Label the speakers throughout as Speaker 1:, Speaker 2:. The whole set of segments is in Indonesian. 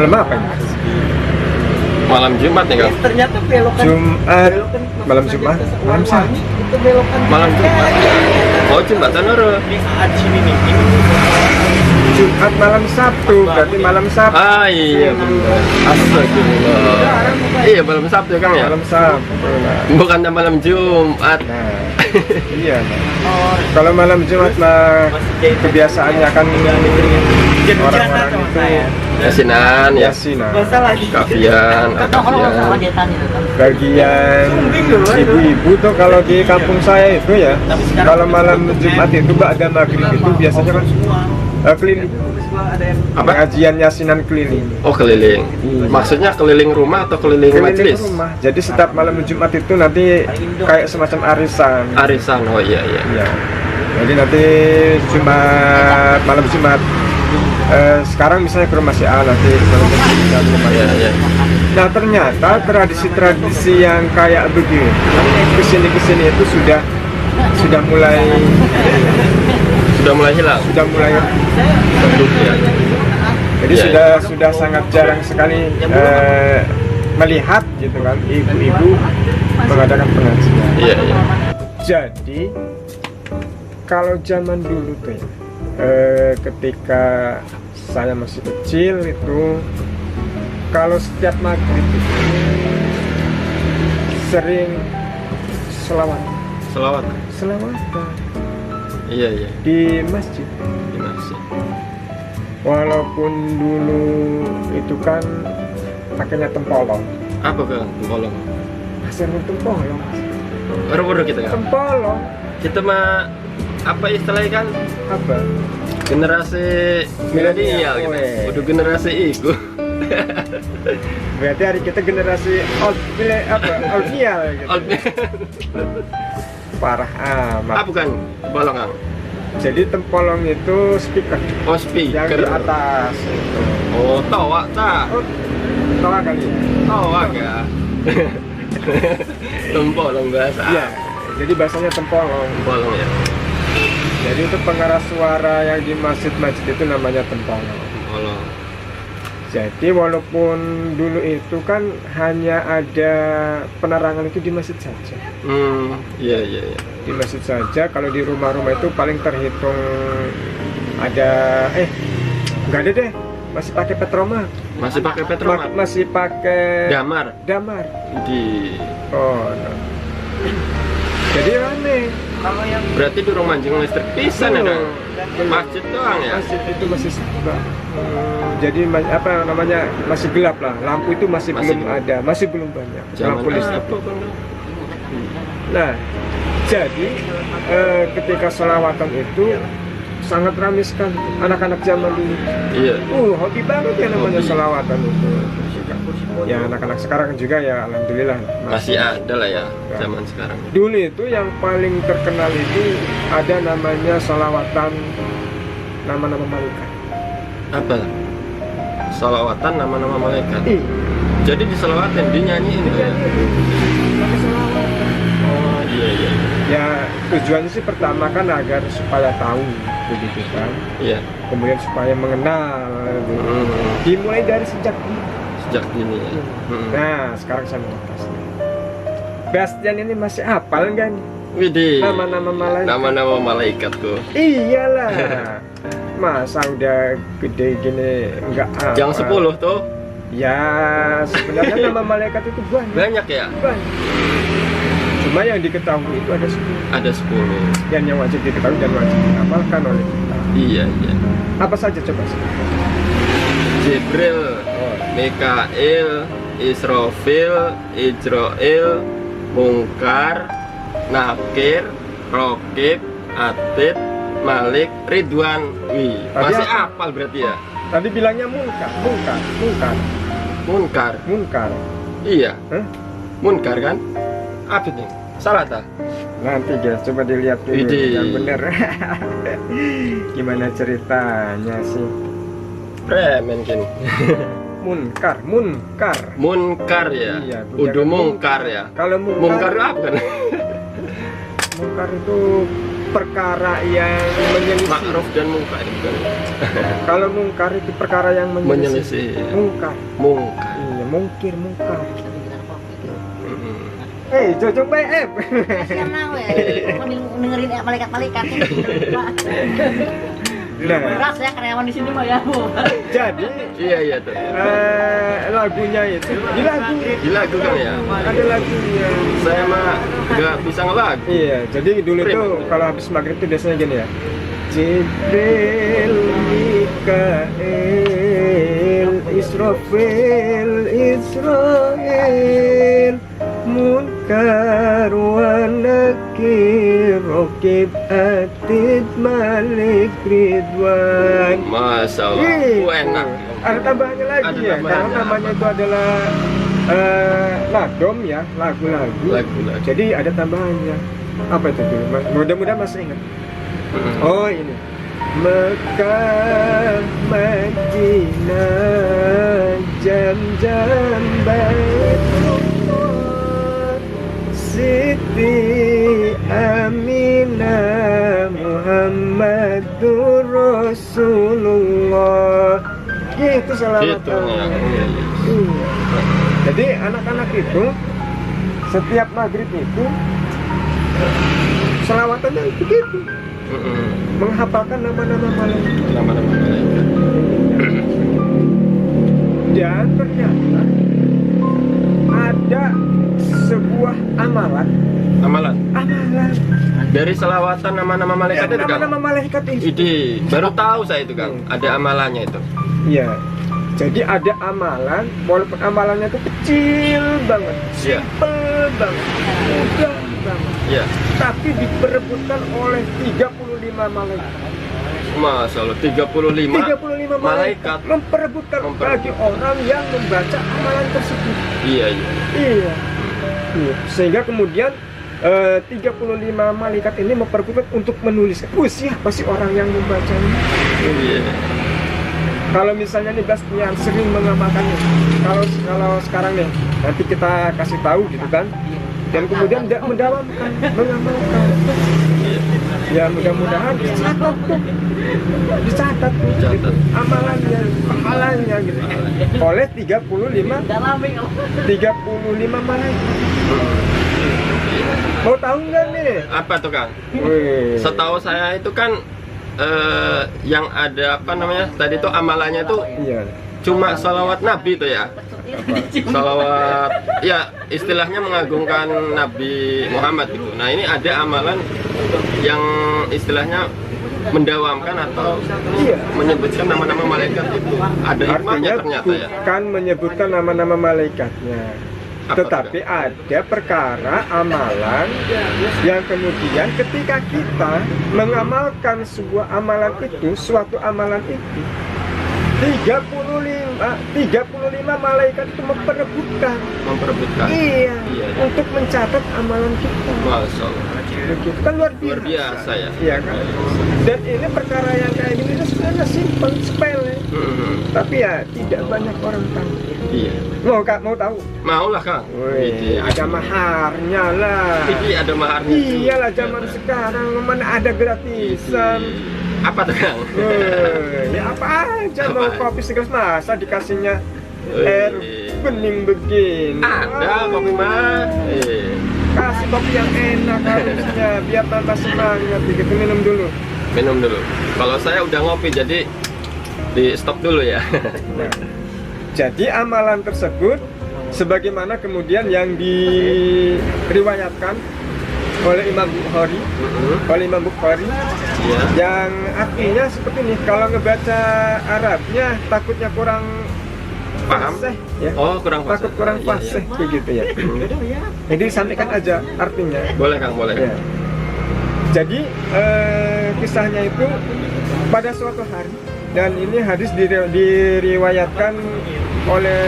Speaker 1: Malam apa ini?
Speaker 2: Malam Jumat nih Kang.
Speaker 3: Ternyata belokan
Speaker 1: Jumat. Malam Jumat. Malam Sabtu.
Speaker 3: Itu belokan.
Speaker 2: Malam Jumat. Oh Jumatan Nurul.
Speaker 3: Di saat sini nih. Ini
Speaker 1: Jumat malam Sabtu, berarti malam Sabtu.
Speaker 2: Ah iya benar. Astagfirullah. Iya malam Sabtu Kang ya.
Speaker 1: Malam Sabtu. Nah,
Speaker 2: Bukannya malam Jumat.
Speaker 1: nah. Iya. Nah. Kalau malam Jumat mah kebiasaannya kan orang-orang itu
Speaker 2: Yasinan ya.
Speaker 1: yasinan.
Speaker 3: masalah di
Speaker 2: Kafian,
Speaker 1: Bagian ibu-ibu tuh kalau di kampung saya itu ya, kalau malam Jumat itu ada maghrib itu biasanya kan keliling.
Speaker 2: Apa?
Speaker 1: Pengajian yasinan keliling.
Speaker 2: Oh keliling. Maksudnya keliling rumah atau keliling
Speaker 1: Keliling
Speaker 2: majelis?
Speaker 1: rumah. Jadi setiap malam Jumat itu nanti kayak semacam arisan.
Speaker 2: Arisan. Oh iya iya.
Speaker 1: Iya. Jadi nanti malam Jumat. Sekarang misalnya ke rumah si A, nanti malam Jumat ke rumah
Speaker 2: Iya
Speaker 1: si A.
Speaker 2: iya.
Speaker 1: Nah ternyata tradisi-tradisi yang kayak begini kesini itu sudah mulai
Speaker 2: hilang. Bentuk ya.
Speaker 1: Jadi
Speaker 2: Iya,
Speaker 1: sudah sangat jarang sekali melihat gitu kan ibu-ibu mengadakan pengajian.
Speaker 2: Iya iya.
Speaker 1: Jadi kalau zaman dulu tuh ya, ketika saya masih kecil itu kalau setiap maghrib itu sering selawatan
Speaker 2: Iya iya.
Speaker 1: di masjid.
Speaker 2: Di masjid.
Speaker 1: Walaupun dulu itu kan pakainya tempolong,
Speaker 2: Apa Kang? Tempolong.
Speaker 1: hasilnya tempolong,
Speaker 2: Baru-baru kita kan.
Speaker 1: tempolong
Speaker 2: Kita mah apa istilahnya kan?
Speaker 1: apa?
Speaker 2: Generasi milenial gitu.
Speaker 1: Weh.
Speaker 2: Udah generasi itu.
Speaker 1: Berarti hari kita generasi oldnial gitu. Parah amat.
Speaker 2: Apa bukan? Bolong Kang.
Speaker 1: Jadi tempolong itu speaker
Speaker 2: Oh
Speaker 1: yang
Speaker 2: speaker.
Speaker 1: di atas itu.
Speaker 2: Oh tawa tak?
Speaker 1: Oh, tahu kali ya?
Speaker 2: Tawa gak? Tempolong bahasa.
Speaker 1: Iya. Jadi bahasanya tempolong.
Speaker 2: Tempolong ya.
Speaker 1: Jadi itu pengeras suara yang di masjid-masjid itu namanya tempolong.
Speaker 2: Tempolong.
Speaker 1: Jadi walaupun dulu itu kan hanya ada penerangan itu di masjid saja.
Speaker 2: Iya iya iya.
Speaker 1: Di masjid saja. Kalau di rumah-rumah itu paling terhitung ada nggak ada deh. Masih pakai petromak.
Speaker 2: Masih pakai petromak.
Speaker 1: Masih pakai
Speaker 2: Damar
Speaker 1: damar.
Speaker 2: di.
Speaker 1: Oh, no. Jadi aneh.
Speaker 3: kalau yang
Speaker 2: Berarti di rumah mancing listrik pisan ya dong. Masjid doang ya.
Speaker 1: Masjid itu masih jadi apa namanya masih gelap lah. Lampu itu masih belum
Speaker 2: gelap.
Speaker 1: ada, masih belum banyak.
Speaker 2: Zaman
Speaker 1: Lampu listrik.
Speaker 2: apa Kang?
Speaker 1: Nah, jadi ketika sholawatan itu sangat ramai sekali anak-anak zaman dulu.
Speaker 2: Iya.
Speaker 1: Hobi banget ya namanya
Speaker 2: Hobi.
Speaker 1: sholawatan itu. Ya anak-anak sekarang juga ya alhamdulillah
Speaker 2: Masih ada lah ya zaman sekarang.
Speaker 1: Dulu itu yang paling terkenal itu ada namanya sholawatan nama-nama malaikat.
Speaker 2: Apa? Salawatan nama-nama malaikat.
Speaker 1: Ih,
Speaker 2: Jadi diselawatin, dinyanyiin gitu ya.
Speaker 1: pakai sholawat.
Speaker 2: Oh iya iya.
Speaker 1: Ya tujuannya sih pertama kan agar supaya tahu begitu kan.
Speaker 2: Iya.
Speaker 1: Kemudian supaya mengenal. Dimulai dari sejak dini.
Speaker 2: Sejak dini ya.
Speaker 1: Nah, sekarang saya mau kasih. Bastian ini masih hafal nggak nih?
Speaker 2: Widih.
Speaker 1: Nama-nama malaikat.
Speaker 2: Nama-nama malaikat tuh.
Speaker 1: Iyalah. Masa udah gede gini nggak hafal?
Speaker 2: Yang 10 tuh
Speaker 1: Ya, sebenarnya nama malaikat itu banyak.
Speaker 2: banyak ya?
Speaker 1: Banyak. Cuma yang diketahui itu ada 10.
Speaker 2: Ada 10.
Speaker 1: Dan yang wajib diketahui dan wajib dihafalkan oleh kita.
Speaker 2: Iya iya.
Speaker 1: Apa saja coba?
Speaker 2: Jibril,
Speaker 1: Oh,
Speaker 2: Mikail, Israfil, Ijrail, Mungkar, Nakir, Rokib, Atid, Malik, Ridwan. Wih,
Speaker 1: Tadi
Speaker 2: masih
Speaker 1: apa?
Speaker 2: apal berarti ya?
Speaker 1: tadi bilangnya
Speaker 2: Munkar.
Speaker 1: munkar.
Speaker 2: Iya,
Speaker 1: Hah?
Speaker 2: Munkar kan? Apa nih? Salah tak?
Speaker 1: Nanti guys, coba dilihat dulu
Speaker 2: Widih.
Speaker 1: yang bener. Gimana ceritanya sih?
Speaker 2: Premen kan?
Speaker 1: Munkar.
Speaker 2: Munkar ya?
Speaker 1: Iya,
Speaker 2: Udah mungkar ya?
Speaker 1: Kalau
Speaker 2: Mungkar itu apa kan?
Speaker 1: Munkar itu perkara yang menyelisih.
Speaker 2: Ma'ruf dan mungkar itu kan.
Speaker 1: Kalau mungkar itu perkara yang menyelisih.
Speaker 2: Menyelisih.
Speaker 1: Mungkar.
Speaker 2: Mungkar.
Speaker 1: Iya, mungkar. Jojo BF.
Speaker 4: Kasihan mau ya, dengerin malaikat-malaikat.
Speaker 1: Nah,
Speaker 4: Beras ya karyawan di sini mah ya, Bu.
Speaker 1: jadi
Speaker 2: Iya tuh.
Speaker 1: lagunya itu
Speaker 2: Di lagu kan ya.
Speaker 1: ada lagunya.
Speaker 2: Saya mah nggak bisa ngelagu.
Speaker 1: Iya, jadi dulu tuh kalau habis maghrib tuh biasanya gini ya. Jibril, Mikael, Israfil, Israel, Munkar wa Nakir, Raqib Atid, Malik Ridwan.
Speaker 2: Masya Allah. Enak.
Speaker 1: Ada tambahannya lagi
Speaker 2: Ada
Speaker 1: ya, karena
Speaker 2: tambahannya.
Speaker 1: namanya itu adalah lagom ya, lagu-lagu.
Speaker 2: Lagu-lagu.
Speaker 1: Jadi ada tambahannya. Apa itu tuh? Mudah-mudahan masih ingat. Oh ini Mekah, Madinah, jam-jam Baitullah, Siti Aminah, Muhammadur Rasulullah. Gitu selawat.
Speaker 2: Gitu ya.
Speaker 1: Jadi anak-anak itu setiap maghrib itu selawatannya itu gitu, menghafalkan nama-nama malaikat.
Speaker 2: Nama-nama malaikat.
Speaker 1: Dan ternyata ada sebuah amalan
Speaker 2: Dari selawatan nama-nama malaikat itu kan.
Speaker 1: nama-nama malaikat itu.
Speaker 2: Ini baru tahu saya itu Kang. Ada amalannya itu.
Speaker 1: Iya. Jadi ada amalan, walaupun amalannya itu kecil banget,
Speaker 2: Iya.
Speaker 1: simple banget, mudah banget,
Speaker 2: Iya.
Speaker 1: tapi diperebutkan oleh 35 malaikat.
Speaker 2: Masya Allah. 35
Speaker 1: 35 malaikat memperebutkan bagi orang yang membaca amalan tersebut.
Speaker 2: Iya.
Speaker 1: Iya. Sehingga kemudian 35 malaikat ini memperebutkan untuk menulis. Siapa sih orang yang membacanya?
Speaker 2: Iya.
Speaker 1: Kalau misalnya nih Bas yang sering mengamalkannya, kalau sekarang nih nanti kita kasih tahu gitu kan, dan kemudian tidak mendalamkan, mengamalkan. Ya mudah-mudahan dicatat gitu, amalannya, pahalanya gitu oleh 35 malaikat. Mau tahu nggak nih?
Speaker 2: Apa tuh Kang?
Speaker 1: Wih.
Speaker 2: Setahu saya itu kan yang ada apa namanya tadi tuh amalannya tuh
Speaker 1: Iya.
Speaker 2: cuma salawat Nabi tuh ya. Salawat ya istilahnya mengagungkan Nabi Muhammad gitu. Nah ini ada amalan yang istilahnya mendawamkan atau
Speaker 1: Iya.
Speaker 2: menyebutkan nama-nama malaikat itu ada hikmahnya
Speaker 1: Artinya
Speaker 2: ternyata ya.
Speaker 1: bukan menyebutkan nama-nama malaikatnya,
Speaker 2: Apa
Speaker 1: tetapi ada perkara amalan yang kemudian ketika kita mengamalkan sebuah amalan itu, suatu amalan itu 35 malaikat itu memperebutkan. Iya,
Speaker 2: Iya.
Speaker 1: untuk mencatat amalan kita.
Speaker 2: Masya Allah.
Speaker 1: Begitu kan luar biasa.
Speaker 2: Luar biasa ya.
Speaker 1: Iya kan. Dan ini perkara yang kayak gini itu sebenarnya simpel, sepele. Tapi ya tidak banyak orang tahu.
Speaker 2: Iya.
Speaker 1: Mau Kak, mau tahu?
Speaker 2: Mau lah Kang.
Speaker 1: Wih, ada maharnya lah.
Speaker 2: Ini ada maharnya.
Speaker 1: Iyalah zaman sekarang mana ada gratisan.
Speaker 2: Apa tuh Kang?
Speaker 1: Ya apa aja mau
Speaker 2: Apa?
Speaker 1: kopi segelas masa dikasihnya air bening begini.
Speaker 2: Ada kopi mah.
Speaker 1: Kasih kopi yang enak harusnya biar tambah semangat begitu, minum dulu.
Speaker 2: Minum dulu. Kalau saya udah ngopi jadi di stop dulu ya.
Speaker 1: Nah, jadi amalan tersebut sebagaimana kemudian yang diriwayatkan oleh Imam Bukhari,
Speaker 2: Iya.
Speaker 1: yang artinya seperti ini. Kalau ngebaca Arabnya takutnya kurang
Speaker 2: Paham?
Speaker 1: fasih ya.
Speaker 2: Oh, kurang fasih.
Speaker 1: Takut kurang
Speaker 2: Iya,
Speaker 1: fasih begitu ya. Jadi sampaikan aja artinya.
Speaker 2: Boleh Kang, boleh.
Speaker 1: Ya. Jadi kisahnya itu pada suatu hari, dan ini hadis diriwayatkan oleh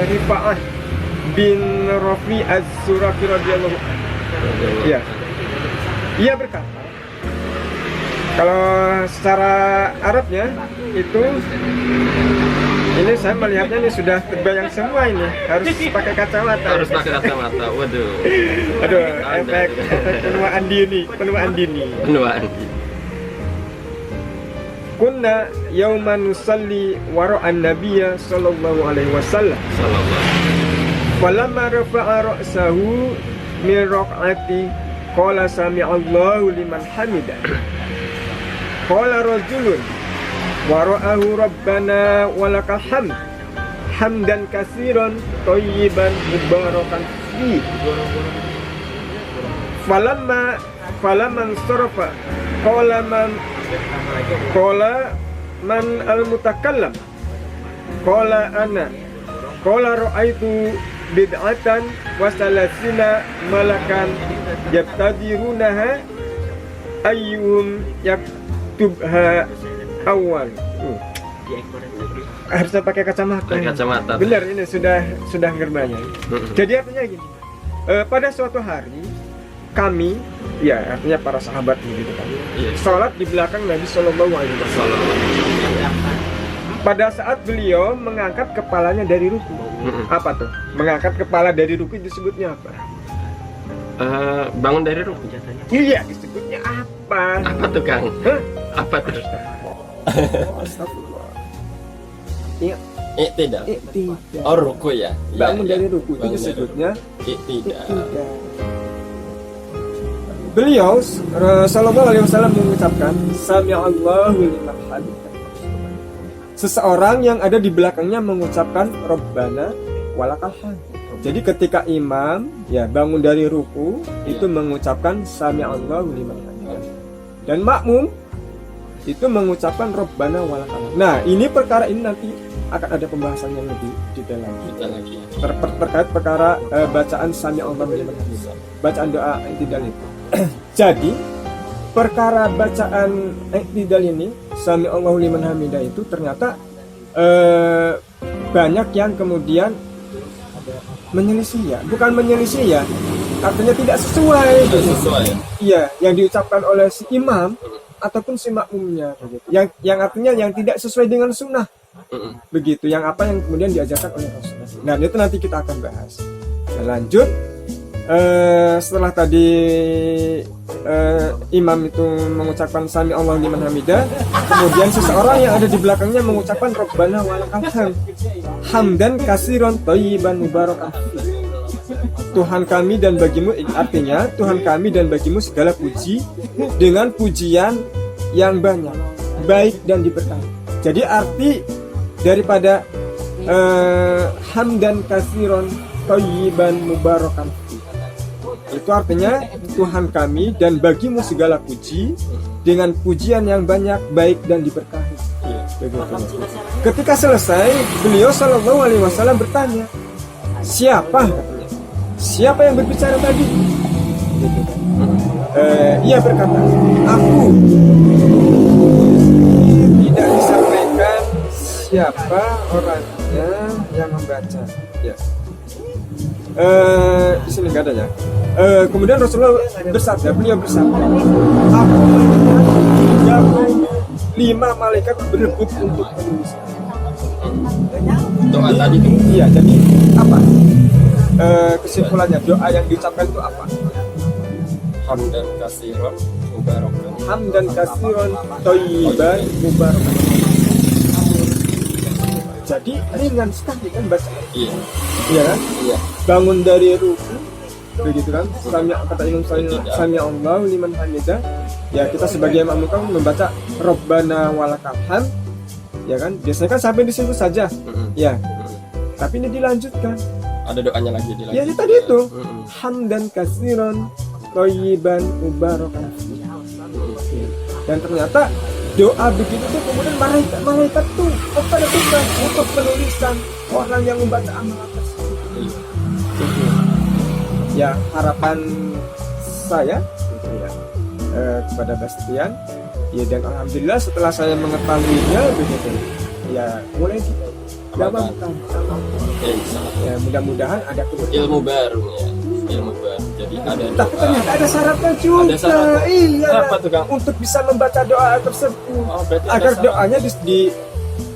Speaker 1: Rifa'ah bin Rafi Az-Zurafi radhiyallahu anhu. Ya. Ia berkata, kalau secara Arabnya itu Ini saya melihatnya ini sudah terbayang semua ini. Harus pakai kacamata.
Speaker 2: Harus pakai kacamata. Waduh.
Speaker 1: Aduh,
Speaker 2: Ada.
Speaker 1: efek penuaan dini, penuaan dini.
Speaker 2: Penuaan.
Speaker 1: Kunna yauman nusalli wara'an nabiyya sallallahu alaihi wasallam.
Speaker 2: Sallallahu.
Speaker 1: Falamma rafa'a ra'sahu min raq'ati qala sami'allahu liman hamidah. Qala rajulun wara'ahu rabbana walakal hamd hamdan katsiran thayyiban mubarakan fi. Falamman sarafa qala man al-mutakallam qala ana qala ra'aitu bid'atan wa salasina malakan yabtadirunaha ayyuhum yaktubha awal. Harusnya pakai kacamata.
Speaker 2: Pakai kacamata.
Speaker 1: Benar, ini sudah ngerbanya. Jadi artinya gini, pada suatu hari kami, ya artinya para sahabat gitu kan, sholat di belakang Nabi Shallallahu Alaihi Wasallam. Pada saat beliau mengangkat kepalanya dari ruku, apa tuh? Mengangkat kepala dari ruku disebutnya apa?
Speaker 2: Bangun dari ruku.
Speaker 1: Iya, disebutnya apa?
Speaker 2: Apa tuh Kang?
Speaker 1: Hah?
Speaker 2: Apa tuh?
Speaker 1: Astagfirullah. Iya,
Speaker 2: Tidak.
Speaker 1: tidak.
Speaker 2: Oh ruku ya.
Speaker 1: Bangun
Speaker 2: Ya,
Speaker 1: dari
Speaker 2: ya.
Speaker 1: ruku itu
Speaker 2: Bangun dari
Speaker 1: disebutnya
Speaker 2: ruku. Tidak.
Speaker 1: Beliau sallallahu alaihi wasallam mengucapkan sami'allahu liman hamidah. Seseorang yang ada di belakangnya mengucapkan Rabbana walakal hamd. Jadi ketika imam ya bangun dari ruku itu mengucapkan sami'allahu liman hamidah. Dan makmum itu mengucapkan Rabbana walakal hamd. Nah, ini perkara ini nanti akan ada pembahasan yang lebih detail lagi.
Speaker 2: Kita lagi.
Speaker 1: Terkait perkara bacaan sami'allahu liman hamidah. Bacaan doa i'tidal itu. Jadi perkara bacaan i'tidal ini sami'allahu liman hamidah itu ternyata banyak yang kemudian menyelisih ya, bukan menyelisih ya, artinya tidak sesuai.
Speaker 2: Tidak sesuai.
Speaker 1: Iya, yang diucapkan oleh si imam ataupun si makmumnya, begitu. Yang artinya yang tidak sesuai dengan sunnah, begitu. Yang apa yang kemudian diajarkan oleh Rasulullah. Nah, itu nanti kita akan bahas. Nah, lanjut. Setelah tadi imam itu mengucapkan sami Allah liman hamidah, kemudian seseorang yang ada di belakangnya mengucapkan Rabbana walakal hamd hamdan katsiran thayyiban mubarakan fi. Tuhan kami dan bagimu, artinya Tuhan kami dan bagimu segala puji dengan pujian yang banyak, baik dan diberkahi. Jadi arti daripada hamdan katsiran thayyiban mubarakan fi itu artinya Tuhan kami dan bagimu segala puji dengan pujian yang banyak, baik dan diberkahi. Begitu. Ketika selesai, beliau Shallallahu Alaihi Wasallam bertanya, siapa? Siapa yang berbicara tadi? Ia berkata, aku. Tidak disampaikan siapa orangnya yang membaca. Ya. Di sini nggak ada ya. Kemudian Rasulullah bersabda, beliau bersabda, aku melihat 5 malaikat berebut untuk menulis.
Speaker 2: Doa tadi tuh.
Speaker 1: Iya, jadi apa? Kesimpulannya doa yang diucapkan itu apa?
Speaker 2: Hamdan katsiran mubarakan.
Speaker 1: Hamdan katsiran thayyiban mubarakan. Jadi ringan sekali kan baca.
Speaker 2: Iya.
Speaker 1: Iya kan?
Speaker 2: Iya.
Speaker 1: Bangun dari ruku, begitu kan? Kata Imam Sami Allahu liman hamidah. Ya kita sebagai makmum kan membaca Rabbana walakal hamd, ya kan? Biasanya kan sampai di situ saja, ya. Tapi ini dilanjutkan.
Speaker 2: Ada doanya lagi di
Speaker 1: Ya tadi itu hamdan katsiran thayyiban mubarakan. Dan ternyata doa begitu tuh kemudian malaikat tuh pada tugas untuk penulisan orang yang membaca amalan tersebut. Ya harapan saya gitu ya kepada Bastian ya, dan alhamdulillah setelah saya mengetahuinya begitu ya mulai gampang ya, mudah-mudahan ada
Speaker 2: ilmu baru ya, ilmu baru. Jadi ada
Speaker 1: tapi
Speaker 2: doa.
Speaker 1: ternyata ada syaratnya juga.
Speaker 2: Ada syaratnya.
Speaker 1: Iya.
Speaker 2: Apa tuh, Kang?
Speaker 1: Untuk bisa membaca doa tersebut
Speaker 2: Oh, berarti ada
Speaker 1: agar
Speaker 2: syarat.
Speaker 1: doanya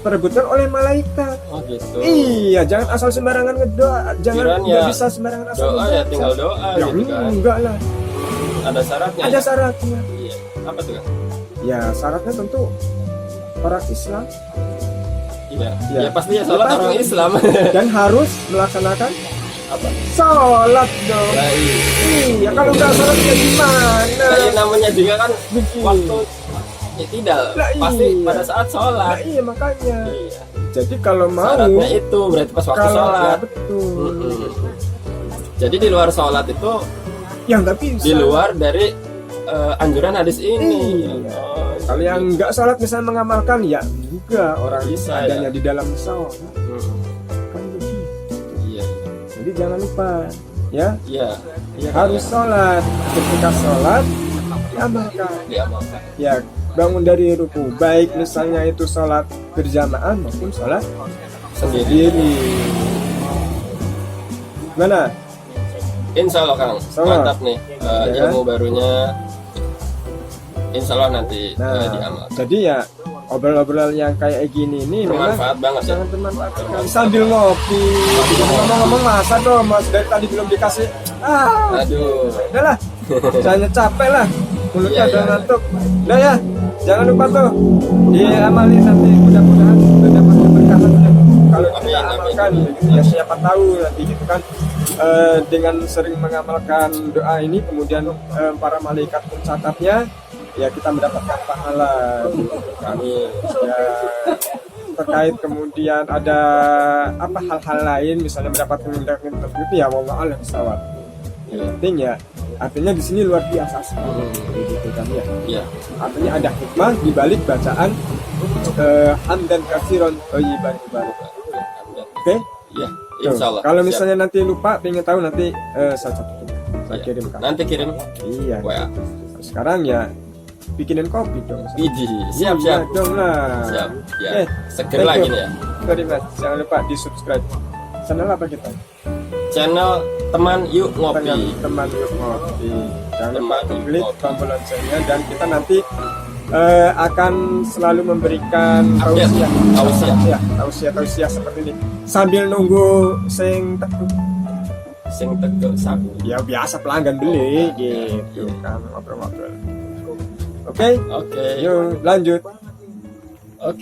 Speaker 1: diperebutkan oleh malaikat.
Speaker 2: Oh gitu.
Speaker 1: Iya, jangan asal sembarangan ngedoa, jangan
Speaker 2: Kirain
Speaker 1: nggak
Speaker 2: ya
Speaker 1: bisa sembarangan asal
Speaker 2: Doa ya
Speaker 1: ngedoa.
Speaker 2: tinggal doa
Speaker 1: Ya
Speaker 2: gitu kan.
Speaker 1: enggak lah,
Speaker 2: Ada syaratnya.
Speaker 1: ada
Speaker 2: ya?
Speaker 1: syaratnya.
Speaker 2: Iya. Apa tuh kan?
Speaker 1: Ya syaratnya tentu orang Islam
Speaker 2: Iya.
Speaker 1: Ya.
Speaker 2: Ya pasti ya sholat
Speaker 1: Pasti.
Speaker 2: orang Islam.
Speaker 1: dan harus melaksanakan
Speaker 2: Apa?
Speaker 1: sholat dong.
Speaker 2: Nah, iya.
Speaker 1: Iya, kalau nggak sholat ya gimana?
Speaker 2: Nah, ini namanya juga kan
Speaker 1: Begini.
Speaker 2: waktu tidak
Speaker 1: Lah,
Speaker 2: pasti
Speaker 1: iya.
Speaker 2: pada saat
Speaker 1: Nah,
Speaker 2: sholat.
Speaker 1: iya makanya.
Speaker 2: Iya.
Speaker 1: Jadi kalau mau
Speaker 2: Syaratnya itu berarti pas waktu
Speaker 1: kalau ya
Speaker 2: sholat.
Speaker 1: betul.
Speaker 2: Mm-mm. Jadi di luar sholat itu
Speaker 1: Ya nggak bisa.
Speaker 2: di luar dari anjuran hadis ini.
Speaker 1: Iya.
Speaker 2: Oh,
Speaker 1: Kalau yang nggak sholat misalnya mengamalkan ya juga orang
Speaker 2: Bisa,
Speaker 1: adanya
Speaker 2: ya.
Speaker 1: di dalam sholat
Speaker 2: Mm.
Speaker 1: kan begitu.
Speaker 2: Iya.
Speaker 1: Jadi jangan lupa ya
Speaker 2: Iya. Iya.
Speaker 1: harus sholat. Ketika sholat diamalkan.
Speaker 2: diamalkan.
Speaker 1: Ya bangun dari ruku baik misalnya itu sholat berjamaah maupun sholat sendiri. Gimana?
Speaker 2: Insya Allah Kang,
Speaker 1: Insya Allah.
Speaker 2: mantap nih
Speaker 1: Ya.
Speaker 2: ilmu barunya. Insya Allah nanti
Speaker 1: Nah,
Speaker 2: diamalkan.
Speaker 1: jadi ya obrol-obrol yang kayak gini ini memang
Speaker 2: Bermanfaat banget ya.
Speaker 1: sangat bermanfaat sekali. Sambil ngopi. Ngomong-ngomong masa dong mas dari tadi belum dikasih.
Speaker 2: Aduh.
Speaker 1: Udahlah, saya capek lah. Mulutnya
Speaker 2: Iya,
Speaker 1: udah
Speaker 2: iya.
Speaker 1: ngantuk. Udah ya, jangan lupa tuh diamali nanti mudah-mudahan dapat keberkahannya. Kalau kita
Speaker 2: Amin, amin.
Speaker 1: amalkan, gitu ya siapa tahu nanti gitu kan. Dengan sering mengamalkan doa ini, kemudian para malaikat mencatatnya, ya kita mendapatkan pahala. Gitu kan.
Speaker 2: Amin.
Speaker 1: Ya, terkait kemudian ada apa hal-hal lain misalnya mendapatkan tindakan tertentu ya wallah alam bisawab. Yang penting ya artinya di sini luar biasa sekali gitu kan ya.
Speaker 2: Iya.
Speaker 1: Artinya ada hikmah di balik bacaan hamdan katsiran thayyiban mubarak. Oke?
Speaker 2: Iya.
Speaker 1: Tuh,
Speaker 2: Insya Allah.
Speaker 1: kalau
Speaker 2: Siap.
Speaker 1: misalnya nanti lupa pengen tahu nanti saya catat. Saya
Speaker 2: Iya.
Speaker 1: kirimkan.
Speaker 2: Nanti kirim
Speaker 1: Iya.
Speaker 2: WA.
Speaker 1: Sekarang ya bikinin kopi dong.
Speaker 2: Biji. Siap,
Speaker 1: Iya
Speaker 2: siap.
Speaker 1: dong lah.
Speaker 2: Siap. Ya.
Speaker 1: Oke.
Speaker 2: Seger
Speaker 1: Thank
Speaker 2: lagi
Speaker 1: you.
Speaker 2: nih ya.
Speaker 1: Very much. Jangan lupa di subscribe. Channel apa kita?
Speaker 2: Channel teman yuk ngopi.
Speaker 1: Teman yuk ngopi. Jangan lupa
Speaker 2: Teman Yuk
Speaker 1: klik
Speaker 2: Ngopi.
Speaker 1: tombol loncengnya dan kita nanti akan selalu memberikan
Speaker 2: Update. Tausiah.
Speaker 1: tausiah seperti ini sambil nunggu sing teguh.
Speaker 2: Sing tegel saku.
Speaker 1: Ya biasa pelanggan beli gitu kan ngobrol-ngobrol. Oke,
Speaker 2: Oke.
Speaker 1: yuk lanjut.
Speaker 2: Oke.